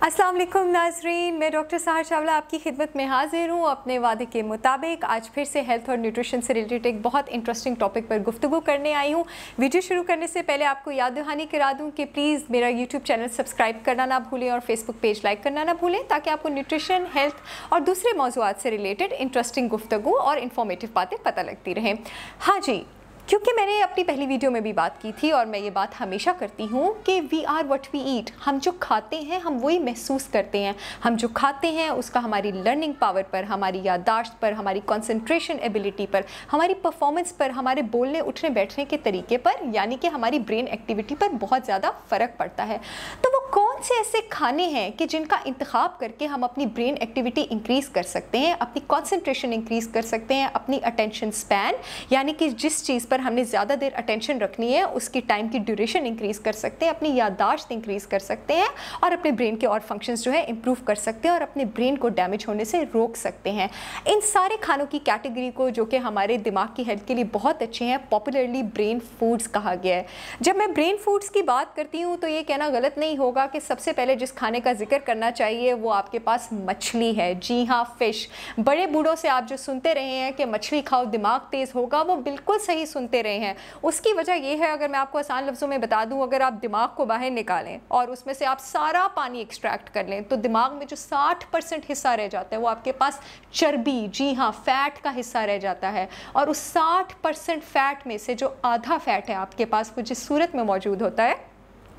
अस्सलाम वालेकुम नाजरीन, मैं डॉक्टर सहर चावला आपकी खिदमत में हाजिर हूँ। अपने वादे के मुताबिक आज फिर से हेल्थ और न्यूट्रिशन से रिलेटेड एक बहुत इंटरेस्टिंग टॉपिक पर गुफ्तगू करने आई हूँ। वीडियो शुरू करने से पहले आपको याद दहानी करा दूँ कि प्लीज़ मेरा यूट्यूब चैनल सब्सक्राइब करना ना भूलें और फेसबुक पेज लाइक करना ना भूलें, ताकि आपको न्यूट्रिशन, हेल्थ और दूसरे मौज़ूआत से रिलेटेड इंटरेस्टिंग गुफ्तगू और इन्फॉर्मेटिव बातें पता लगती रहें। हाँ जी, क्योंकि मैंने अपनी पहली वीडियो में भी बात की थी और मैं ये बात हमेशा करती हूँ कि we are what we eat. हम जो खाते हैं हम वही महसूस करते हैं। हम जो खाते हैं उसका हमारी लर्निंग पावर पर, हमारी याददाश्त पर, हमारी कंसंट्रेशन एबिलिटी पर, हमारी परफॉर्मेंस पर, हमारे बोलने उठने बैठने के तरीके पर, यानी कि हमारी ब्रेन एक्टिविटी पर बहुत ज़्यादा फ़र्क पड़ता है। तो वो कौन से ऐसे खाने हैं कि जिनका इंतखाब करके हम अपनी ब्रेन एक्टिविटी इंक्रीज़ कर सकते हैं, अपनी कंसंट्रेशन इंक्रीज़ कर सकते हैं, अपनी अटेंशन स्पैन यानी कि जिस चीज़ पर हमने ज़्यादा देर अटेंशन रखनी है उसकी टाइम की ड्यूरेशन इंक्रीज़ कर सकते हैं, अपनी याददाश्त इंक्रीज़ कर सकते हैं और अपने ब्रेन के और फंक्शंस जो है इंप्रूव कर सकते हैं और अपने ब्रेन को डैमेज होने से रोक सकते हैं। इन सारे खानों की कैटेगरी को, जो कि हमारे दिमाग की हेल्थ के लिए बहुत अच्छे हैं, पॉपुलरली ब्रेन फूड्स कहा गया है। जब मैं ब्रेन फूड्स की बात करती हूँ तो ये कहना गलत नहीं होगा कि सबसे पहले जिस खाने का जिक्र करना चाहिए वो आपके पास मछली है। जी हाँ, फ़िश। बड़े बूढ़ों से आप जो सुनते रहे हैं कि मछली खाओ दिमाग तेज़ होगा, वो बिल्कुल सही सुनते रहे हैं। उसकी वजह यह है, अगर मैं आपको आसान लफ्ज़ों में बता दूं, अगर आप दिमाग को बाहर निकालें और उसमें से आप सारा पानी एक्सट्रैक्ट कर लें तो दिमाग में जो 60% हिस्सा रह जाता है वो आपके पास चर्बी, जी हाँ, फैट का हिस्सा रह जाता है। और उस 60% फैट में से जो आधा फैट है आपके पास, वो जिस सूरत में मौजूद होता है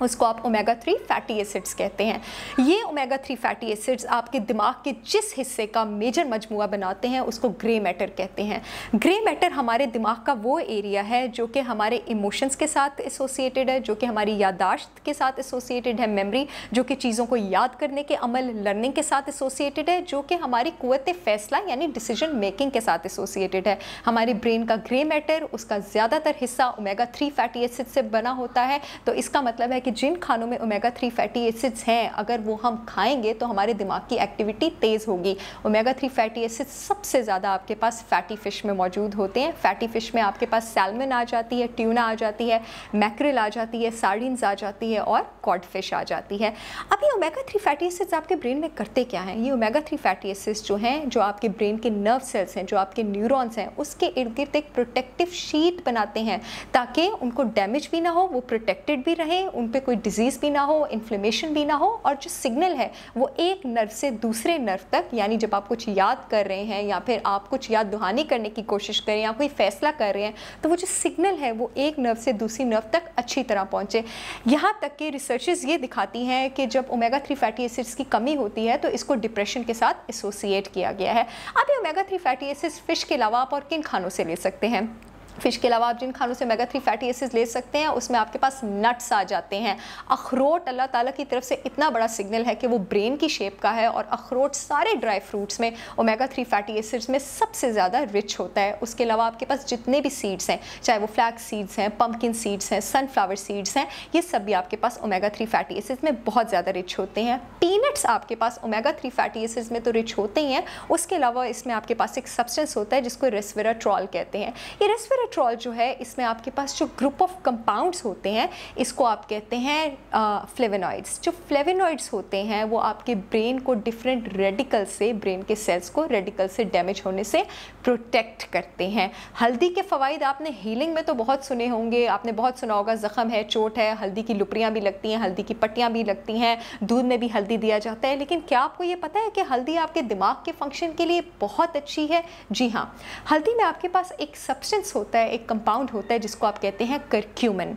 उसको आप ओमेगा 3 फैटी एसिड्स कहते हैं। ये ओमेगा 3 फैटी एसिड्स आपके दिमाग के जिस हिस्से का मेजर मजमुआ बनाते हैं उसको ग्रे मैटर कहते हैं। ग्रे मैटर हमारे दिमाग का वो एरिया है जो कि हमारे इमोशंस के साथ एसोसिएटेड है, जो कि हमारी याददाश्त के साथ एसोसिएटेड है, मेमोरी जो कि चीज़ों को याद करने के अमल, लर्निंग के साथ एसोसिएटेड है, जो कि हमारी कुव्वत फैसला यानी डिसीजन मेकिंग के साथ एसोसिएटेड है। हमारे ब्रेन का ग्रे मैटर, उसका ज़्यादातर हिस्सा ओमेगा 3 फैटी एसिड से बना होता है। तो इसका मतलब है कि जिन खानों में ओमेगा 3 फैटी एसिड्स हैं, अगर वो हम खाएंगे तो हमारे दिमाग की एक्टिविटी तेज़ होगी। ओमेगा 3 फैटी एसिड्स सबसे ज़्यादा आपके पास फैटी फ़िश में मौजूद होते हैं। फैटी फ़िश में आपके पास सैल्मन आ जाती है, ट्यूना आ जाती है, मैक्रिल आ जाती है, सार्डिन्स आ जाती है और कॉड फिश आ जाती है। अब ये ओमेगा 3 फैटी एसिड्स आपके ब्रेन में करते क्या हैं? ये ओमेगा 3 फैटी एसिड्स जो हैं, जो आपके ब्रेन के नर्व सेल्स हैं, जो आपके न्यूरॉन्स हैं, उसके इर्द गिर्द एक प्रोटेक्टिव शीट बनाते हैं ताकि उनको डैमेज भी ना हो, वो प्रोटेक्टेड भी रहें, उन पर कोई डिजीज़ भी ना हो, इन्फ्लेमेशन भी ना हो, और जो सिग्नल है वो एक नर्व से दूसरे नर्व तक, यानी जब आप कुछ याद कर रहे हैं या फिर आप कुछ याद दहानी करने की कोशिश करें या कोई फैसला कर रहे हैं, तो वो जो सिग्नल है वो एक नर्व से दूसरी नर्व तक अच्छी तरह पहुंचे। यहाँ तक कि रिसर्चेस ये दिखाती हैं कि जब ओमेगा 3 फैटी एसिड्स की कमी होती है तो इसको डिप्रेशन के साथ एसोसिएट किया गया है। अब ये ओमेगा 3 फैटी एसिड्स फिश के अलावा आप और किन खानों से ले सकते हैं? फ़िश के अलावा आप जिन खानों से ओमेगा 3 फैटी एसिड्स ले सकते हैं उसमें आपके पास नट्स आ जाते हैं। अखरोट अल्लाह ताला की तरफ से इतना बड़ा सिग्नल है कि वो ब्रेन की शेप का है, और अखरोट सारे ड्राई फ्रूट्स में ओमेगा 3 फैटी एसिड्स में सबसे ज़्यादा रिच होता है। उसके अलावा आपके पास जितने भी सीड्स हैं, चाहे वो फ्लैक्स सीड्स हैं, पम्पकिन सीड्स हैं, सनफ्लावर सीड्स हैं, ये सब भी आपके पास ओमेगा 3 फैटी एसिड्स में बहुत ज़्यादा रिच होते हैं। पीनट्स आपके पास ओमेगा 3 फैटी एसिड्स में तो रिच होते ही हैं, उसके अलावा इसमें आपके पास एक सब्सटेंस होता है जिसको रेस्वेराट्रॉल कहते हैं। ये रेस्वेराट्रॉल जो है, इसमें आपके पास जो ग्रुप ऑफ कंपाउंड्स होते हैं इसको आप कहते हैं फ्लेवोनॉइड्स। जो फ्लेवोनॉइड्स होते हैं वो आपके ब्रेन को डिफरेंट रेडिकल से, ब्रेन के सेल्स को रेडिकल से डैमेज होने से प्रोटेक्ट करते हैं। हल्दी के फ़वाइद आपने हीलिंग में तो बहुत सुने होंगे, आपने बहुत सुना होगा, ज़ख़म है, चोट है, हल्दी की लुपड़ियाँ भी लगती हैं, हल्दी की पट्टियाँ भी लगती हैं, दूध में भी हल्दी दिया जाता है। लेकिन क्या आपको ये पता है कि हल्दी आपके दिमाग के फंक्शन के लिए बहुत अच्छी है? जी हाँ, हल्दी में आपके पास एक सब्सटेंस होता है, एक कंपाउंड होता है जिसको आप कहते हैं करक्यूमिन।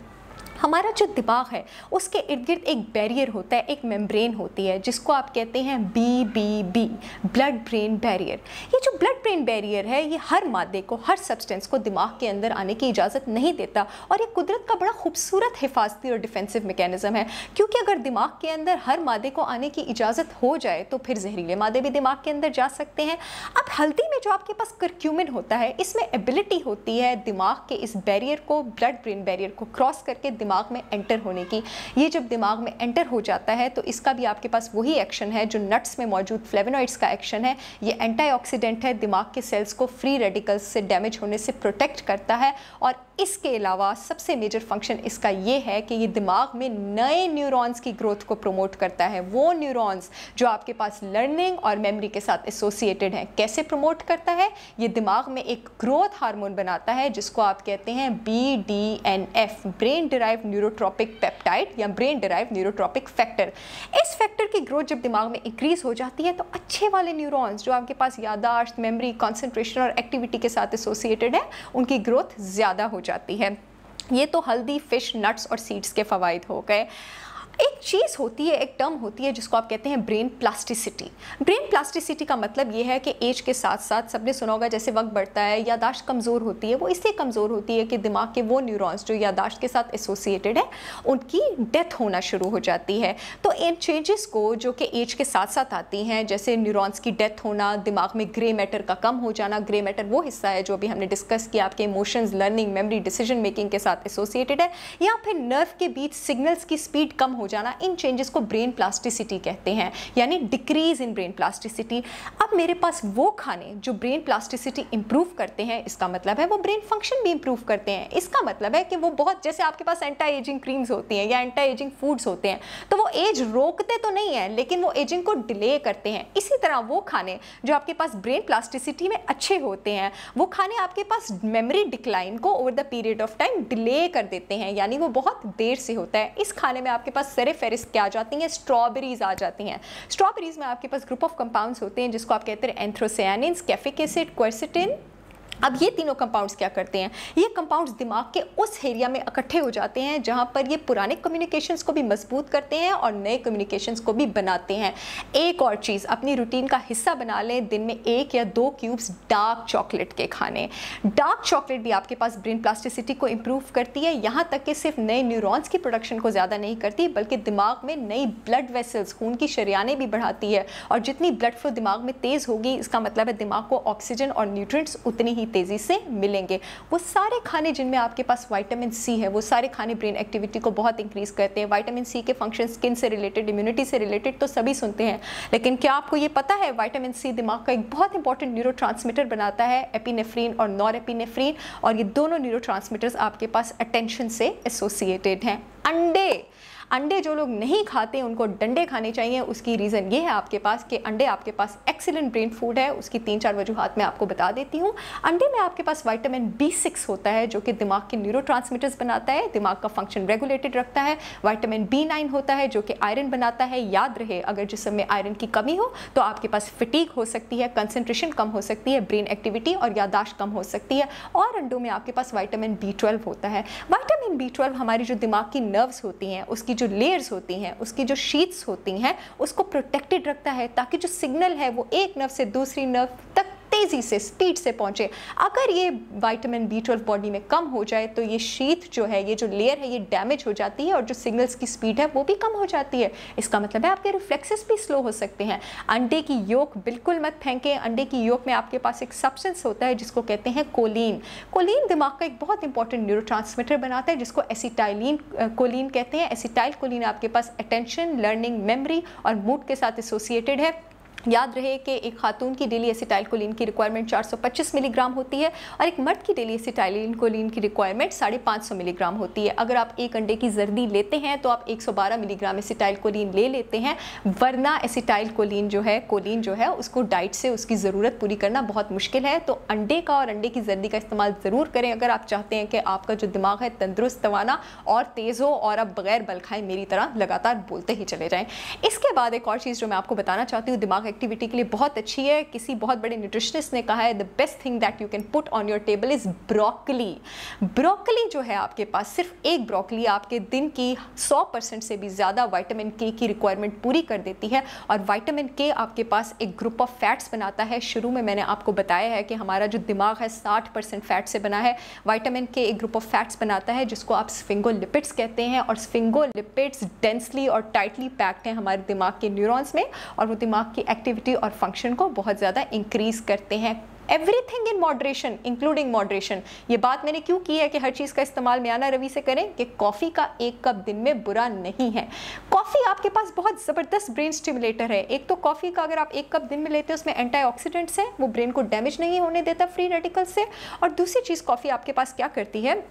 हमारा जो दिमाग है उसके इर्द गिर्द एक बैरियर होता है, एक मेम्ब्रेन होती है जिसको आप कहते हैं BBB, ब्लड ब्रेन बैरियर। ये जो ब्लड ब्रेन बैरियर है ये हर मादे को, हर सब्सटेंस को दिमाग के अंदर आने की इजाज़त नहीं देता, और ये कुदरत का बड़ा खूबसूरत हिफाजती और डिफेंसिव मैकेनिज्म है। क्योंकि अगर दिमाग के अंदर हर मादे को आने की इजाज़त हो जाए तो फिर जहरीले मादे भी दिमाग के अंदर जा सकते हैं। अब हल्दी में जो आपके पास करक्यूमिन होता है, इसमें एबिलिटी होती है दिमाग के इस बैरियर को, ब्लड ब्रेन बैरियर को क्रॉस करके दिमाग में एंटर होने की। ये जब दिमाग में एंटर हो जाता है तो इसका भी आपके पास वही एक्शन है जो नट्स में मौजूद फ्लेवोनॉइड्स का एक्शन है। ये एंटीऑक्सीडेंट है, दिमाग के सेल्स को फ्री रेडिकल्स से डैमेज होने से प्रोटेक्ट करता है, और इसके अलावा सबसे मेजर फंक्शन इसका ये है कि ये दिमाग में नए न्यूरॉन्स की ग्रोथ को प्रमोट करता है, वो न्यूरॉन्स जो आपके पास लर्निंग और मेमोरी के साथ एसोसिएटेड हैं। कैसे प्रमोट करता है? ये दिमाग में एक ग्रोथ हार्मोन बनाता है जिसको आप कहते हैं BDNF, brain derived neurotropic peptide या ब्रेन डिराइव्ड न्यूरोट्रॉपिक फैक्टर। इस फैक्टर की ग्रोथ जब दिमाग में इंक्रीज हो जाती है तो अच्छे वाले न्यूरॉन्स जो आपके पास याददाश्त, मेमोरी, कंसंट्रेशन और एक्टिविटी के साथ एसोसिएटेड है, उनकी ग्रोथ ज़्यादा हो जाती है। ये तो हल्दी, फिश, नट्स और सीड्स के फ़वाइद हो गए। एक चीज़ होती है, एक टर्म होती है जिसको आप कहते हैं ब्रेन प्लास्टिसिटी। ब्रेन प्लास्टिसिटी का मतलब ये है कि एज के साथ साथ, सबने सुना होगा जैसे वक्त बढ़ता है यादाश्त कमज़ोर होती है। वो इसलिए कमज़ोर होती है कि दिमाग के वो न्यूरॉन्स जो यादाश्त के साथ एसोसिएटेड है उनकी डेथ होना शुरू हो जाती है। तो इन चेंजेस को जो कि एज के साथ साथ आती हैं, जैसे न्यूरॉन्स की डेथ होना, दिमाग में ग्रे मैटर का कम हो जाना। ग्रे मैटर वो हिस्सा है जो अभी हमने डिस्कस किया, आपके emotions, learning, memory, decision making के साथ एसोसिएटेड है, या फिर नर्व के बीच सिग्नल्स की स्पीड कम हो जाना। इन चेंजेस को ब्रेन प्लास्टिसिटी कहते हैं, यानी डिक्रीज इन ब्रेन प्लास्टिसिटी। अब मेरे पास वो खाने जो ब्रेन प्लास्टिसिटी इंप्रूव करते हैं, इसका मतलब है वो ब्रेन फंक्शन भी इंप्रूव करते हैं। इसका मतलब है कि वो बहुत, जैसे आपके पास एंटी एजिंग क्रीम्स होती हैं या एंटी एजिंग फूड्स होते हैं, तो वो एज रोकते तो नहीं है लेकिन वो एजिंग को डिले करते हैं। इसी तरह वो खाने जो आपके पास ब्रेन प्लास्टिसिटी में अच्छे होते हैं, वो खाने आपके पास मेमोरी डिक्लाइन को over the period of time delay कर देते हैं, यानी वो बहुत देर से होता है। इस खाने में आपके पास सेरेफेरिस क्या आ जाती हैं, स्ट्रॉबेरीज आ जाती हैं। स्ट्रॉबेरीज में आपके पास ग्रुप ऑफ कंपाउंड्स होते हैं जिसको आप कहते हैं एंथ्रोसियानिन्स, कैफिक एसिड, क्वेरसेटिन। अब ये तीनों कंपाउंड्स क्या करते हैं? ये कंपाउंड्स दिमाग के उस एरिया में इकट्ठे हो जाते हैं जहां पर ये पुराने कम्युनिकेशंस को भी मजबूत करते हैं और नए कम्युनिकेशंस को भी बनाते हैं। एक और चीज़ अपनी रूटीन का हिस्सा बना लें, दिन में 1 या 2 क्यूब्स डार्क चॉकलेट के खाने। डार्क चॉकलेट भी आपके पास ब्रेन प्लास्टिसिटी को इंप्रूव करती है, यहाँ तक कि सिर्फ नए न्यूरॉन्स की प्रोडक्शन को ज़्यादा नहीं करती बल्कि दिमाग में नई ब्लड वेसल्स, खून की शरियानें भी बढ़ाती है। और जितनी ब्लड फ्लो दिमाग में तेज़ होगी, इसका मतलब है दिमाग को ऑक्सीजन और न्यूट्रिएंट्स उतनी ही तेज़ी से मिलेंगे। वो सारे खाने जिनमें आपके पास विटामिन सी है, वो सारे खाने ब्रेन एक्टिविटी को बहुत इंक्रीज करते हैं। विटामिन सी के फंक्शन स्किन से रिलेटेड, इम्यूनिटी से रिलेटेड तो सभी सुनते हैं, लेकिन क्या आपको ये पता है विटामिन सी दिमाग का एक बहुत इंपॉर्टेंट न्यूरोट्रांसमीटर बनाता है, एपिनेफ्रीन और नॉरएपिनेफ्रीन, और ये दोनों न्यूरोट्रांसमीटर्स आपके पास अटेंशन से एसोसिएटेड हैं। अंडे जो लोग नहीं खाते उनको डंडे खाने चाहिए। उसकी रीज़न ये है आपके पास कि अंडे आपके पास एक्सीलेंट ब्रेन फूड है। उसकी 3-4 वजूहात मैं आपको बता देती हूँ। अंडे में आपके पास विटामिन B6 होता है जो कि दिमाग के न्यूरोट्रांसमीटर्स बनाता है, दिमाग का फंक्शन रेगुलेटेड रखता है। विटामिन B9 होता है जो कि आयरन बनाता है। याद रहे, अगर जिस्म में आयरन की कमी हो तो आपके पास फटीग हो सकती है, कंसंट्रेशन कम हो सकती है, ब्रेन एक्टिविटी और यादाश्त कम हो सकती है। और अंडों में आपके पास विटामिन B12 होता है। विटामिन B12 हमारी जो दिमाग की नर्व्स होती हैं, उसकी जो लेयर्स होती हैं, उसकी जो शीट्स होती हैं, उसको प्रोटेक्टेड रखता है ताकि जो सिग्नल है वो एक नर्व से दूसरी नर्व तक तेजी से, स्पीड से पहुंचे। अगर ये विटामिन B12 बॉडी में कम हो जाए तो ये शीट जो है, ये जो लेयर है, ये डैमेज हो जाती है और जो सिग्नल्स की स्पीड है वो भी कम हो जाती है। इसका मतलब है आपके रिफ्लेक्सेस भी स्लो हो सकते हैं। अंडे की योक बिल्कुल मत फेंकें। अंडे की योक में आपके पास एक सब्सटेंस होता है जिसको कहते हैं कोलिन। कोलिन दिमाग का एक बहुत इंपॉर्टेंट न्यूरोट्रांसमीटर बनाता है जिसको एसिटाइलिन कोलिन कहते हैं। एसिटाइल कोलिन आपके पास अटेंशन, लर्निंग, मेमोरी और मूड के साथ एसोसिएटेड है। याद रहे कि एक खातून की डेली एसिटाइलकोलिन की रिक्वायरमेंट 425 मिलीग्राम होती है और एक मर्द की डेली एसिटाइलकोलिन की रिक्वायरमेंट 550 मिलीग्राम होती है। अगर आप एक अंडे की जर्दी लेते हैं तो आप 112 मिलीग्राम एसिटाइलकोलिन ले लेते हैं, वरना एसिटाइलकोलिन जो है, कोलिन जो है, उसको डाइट से उसकी ज़रूरत पूरी करना बहुत मुश्किल है। तो अंडे का और अंडे की जर्दी का इस्तेमाल ज़रूर करें अगर आप चाहते हैं कि आपका जो दिमाग है तंदुरुस्त, तवाना और तेज़ हो और आप बगैर बल खाए मेरी तरह लगातार बोलते ही चले जाएँ। इसके बाद एक और चीज़ जो मैं आपको बताना चाहती हूँ, दिमाग एक्टिविटी के लिए बहुत अच्छी है। किसी बहुत बड़े न्यूट्रिशनिस्ट ने कहा है the best thing that you can put on your table is broccoli. Broccoli जो है आपके पास, सिर्फ एक ब्रोकली आपके दिन की 100% से भी ज़्यादा विटामिन के की रिक्वायरमेंट पूरी कर देती है। और विटामिन के आपके पास एक ग्रुप ऑफ फैट्स बनाता है। शुरू में मैंने आपको बताया है कि हमारा जो दिमाग है 60% फैट से बना है। विटामिन के एक ग्रुप ऑफ फैट्स बनाता है जिसको आप स्फिंगोलिपिड्स कहते हैं, और स्फिंगोलिपिड्स डेंसली और टाइटली पैक्ड हैं हमारे दिमाग के न्यूरॉन्स में, और वो दिमाग की एक्टिविटी और फंक्शन को बहुत ज़्यादा इंक्रीज करते हैं। Everything in moderation including moderation. ये बात मैंने क्यों की है कि हर चीज़ का इस्तेमाल मियाना रवि से करें कि कॉफ़ी का 1 कप दिन में बुरा नहीं है। कॉफ़ी आपके पास बहुत ज़बरदस्त ब्रेन स्टिमुलेटर है। एक तो कॉफ़ी का अगर आप 1 कप दिन में लेते हैं उसमें एंटीऑक्सीडेंट्स हैं, वो ब्रेन को डैमेज नहीं होने देता फ्री रेडिकल से। और दूसरी चीज़, कॉफ़ी आपके पास क्या करती है,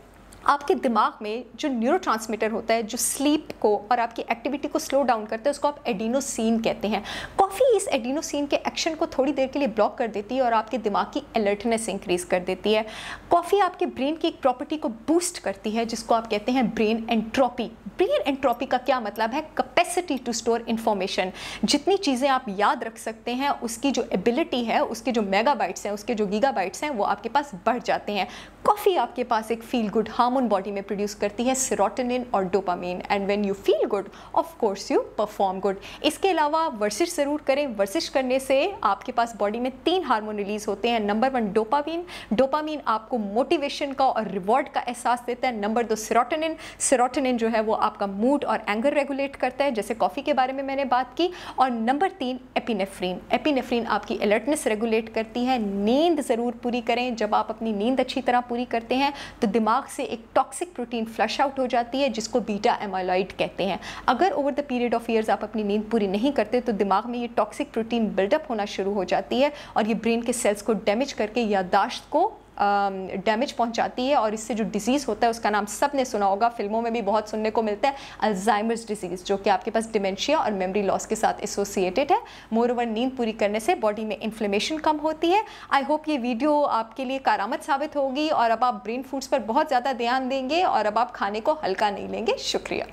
आपके दिमाग में जो न्यूरोट्रांसमीटर होता है जो स्लीप को और आपकी एक्टिविटी को स्लो डाउन करता है, उसको आप एडिनोसिन कहते हैं। कॉफ़ी इस एडिनोसिन के एक्शन को थोड़ी देर के लिए ब्लॉक कर देती है और आपके दिमाग की अलर्टनेस इंक्रीज कर देती है। कॉफ़ी आपके ब्रेन की एक प्रॉपर्टी को बूस्ट करती है जिसको आप कहते हैं ब्रेन एंट्रोपी। ब्रेन एंट्रोपी का क्या मतलब है? Capacity to store information. जितनी चीज़ें आप याद रख सकते हैं उसकी जो एबिलिटी है, उसके जो मेगाबाइट्स हैं, उसके जो गीगाबाइट्स हैं, वो आपके पास बढ़ जाते हैं। कॉफ़ी आपके पास एक फील गुड हार्मोन बॉडी में प्रोड्यूस करती है, सेरोटोनिन और dopamine, and when you feel good of course you perform good. इसके अलावा वर्जिश ज़रूर करें। वर्जिश करने से आपके पास बॉडी में 3 हार्मोन रिलीज होते हैं। Number 1 dopamine. डोपामिन आपको मोटिवेशन का और रिवॉर्ड का एहसास देता है। Number 2 serotonin. सेरोटोनिन जो है वो आपका मूड और एंगर रेगुलेट करता है, जैसे कॉफ़ी के बारे में मैंने बात की। और नंबर 3 एपिनेफ्रीन। एपिनेफ्रीन आपकी अलर्टनेस रेगुलेट करती है। नींद ज़रूर पूरी करें। जब आप अपनी नींद अच्छी तरह पूरी करते हैं तो दिमाग से एक टॉक्सिक प्रोटीन फ्लश आउट हो जाती है जिसको बीटा एमाइलॉइड कहते हैं। अगर over the period of years आप अपनी नींद पूरी नहीं करते तो दिमाग में ये टॉक्सिक प्रोटीन बिल्डअप होना शुरू हो जाती है और ये ब्रेन के सेल्स को डैमेज करके याददाश्त को डैमेज पहुंचाती है। और इससे जो डिजीज़ होता है उसका नाम सब ने सुना होगा, फिल्मों में भी बहुत सुनने को मिलता है, अल्जाइमर्स डिजीज़, जो कि आपके पास डिमेंशिया और मेमोरी लॉस के साथ एसोसिएटेड है। मोर ओवर नींद पूरी करने से बॉडी में इन्फ्लेमेशन कम होती है। आई होप ये वीडियो आपके लिए कारआमद साबित होगी और अब आप ब्रेन फूड्स पर बहुत ज़्यादा ध्यान देंगे और अब आप खाने को हल्का नहीं लेंगे। शुक्रिया।